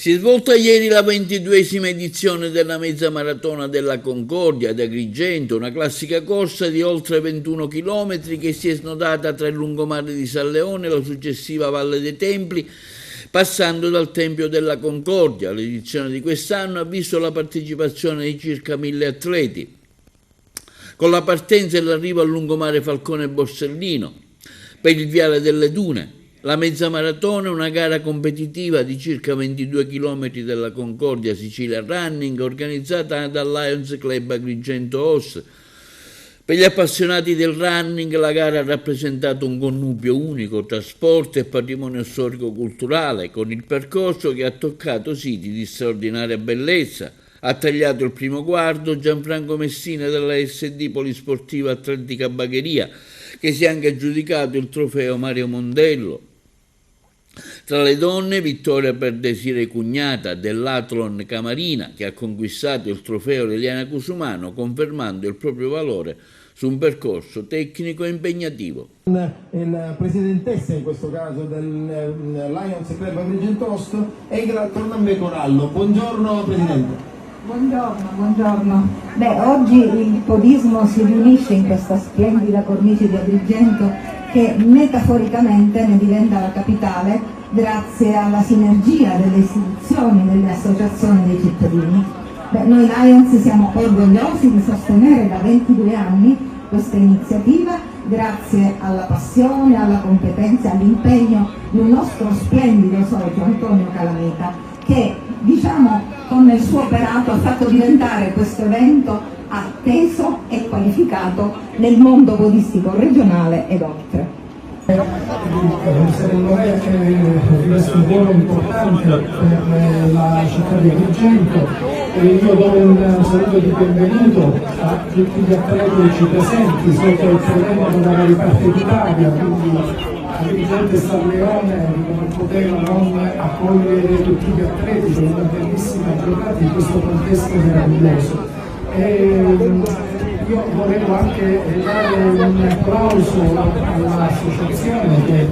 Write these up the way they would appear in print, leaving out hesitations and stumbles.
Si è svolta ieri la 22esima edizione della mezza maratona della Concordia ad Agrigento, una classica corsa di oltre 21 km che si è snodata tra il lungomare di San Leone e la successiva Valle dei Templi, passando dal Tempio della Concordia. L'edizione di quest'anno ha visto la partecipazione di circa 1000 atleti, con la partenza e l'arrivo al lungomare Falcone Borsellino per il Viale delle Dune. La mezza maratona è una gara competitiva di circa 22 km della Concordia Sicilia Running, organizzata dal Lions Club Agrigento OS. Per gli appassionati del running la gara ha rappresentato un connubio unico tra sport e patrimonio storico-culturale, con il percorso che ha toccato siti di straordinaria bellezza. Ha tagliato il primo guardo Gianfranco Messina della SD Polisportiva Atletica Bagheria, che si è anche aggiudicato il trofeo Mario Mondello. Tra le donne, vittoria per Desiree Cugnata dell'Athlon Camarina, che ha conquistato il trofeo Liliana Cusumano, confermando il proprio valore su un percorso tecnico e impegnativo. Il presidentessa, in questo caso del Lions Club Agrigento Ost, Egra Tornambe Corallo. Buongiorno Presidente. Buongiorno. Oggi il podismo si riunisce in questa splendida cornice di Agrigento che metaforicamente ne diventa la capitale grazie alla sinergia delle istituzioni, delle associazioni dei cittadini. Noi Lions siamo orgogliosi di sostenere da 22 anni questa iniziativa grazie alla passione, alla competenza, all'impegno di un nostro splendido socio Antonio Calameta, che con il suo operato ha fatto diventare questo evento atteso e qualificato nel mondo podistico regionale ed oltre. Secondo me riveste un ruolo importante per la città di Agrigento e io do un saluto di benvenuto a tutti gli atleti ci presenti sotto il problema della vari parte d'Italia, quindi Agrigento e San Leone non potevano non accogliere tutti gli atleti per una bellissima giornata in questo contesto meraviglioso. Io volevo anche dare un applauso all'associazione che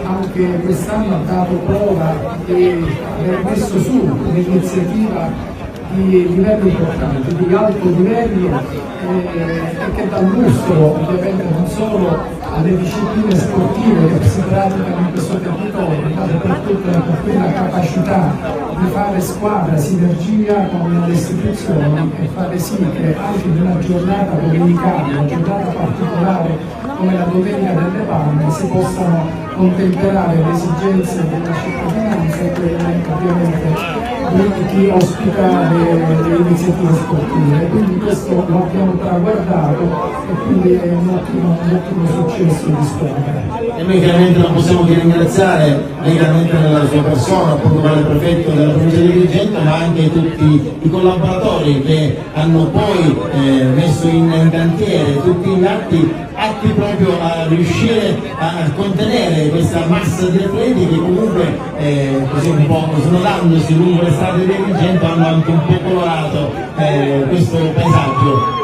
anche quest'anno ha dato prova di aver messo su un'iniziativa di livello importante, di alto livello e che dà lustro ovviamente non solo alle discipline sportive che si praticano in questo territorio, ma soprattutto per quella capacità di fare squadra, sinergia con le istituzioni e fare sì che anche in una giornata domenicale, una giornata particolare come la Domenica delle Palme, si possano contemperare le esigenze della cittadinanza e quelle ovviamente di chi ospita le iniziative sportive. Quindi questo lo abbiamo traguardato e quindi è un ottimo successo di squadra. E noi chiaramente non possiamo che ringraziare lei chiaramente nella sua persona, appunto quale prefetto della provincia di Agrigento, ma anche tutti i collaboratori che hanno poi messo in cantiere tutti gli atti proprio a riuscire a contenere questa massa di atleti che comunque così un po' snodandosi lungo le strade di Agrigento hanno anche un po' colorato questo paesaggio.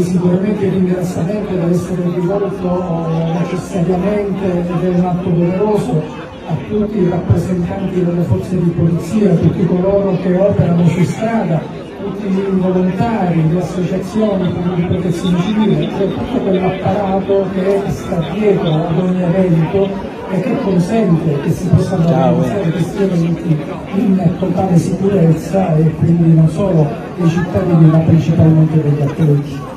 Sicuramente il ringraziamento deve essere rivolto necessariamente ed è un atto doveroso a tutti i rappresentanti delle forze di polizia, a tutti coloro che operano su strada, tutti i volontari, le associazioni di protezione civile e tutto quell'apparato che sta dietro ad ogni evento e che consente che si possano organizzare questi eventi in totale sicurezza e quindi non solo dei cittadini ma principalmente degli atleti.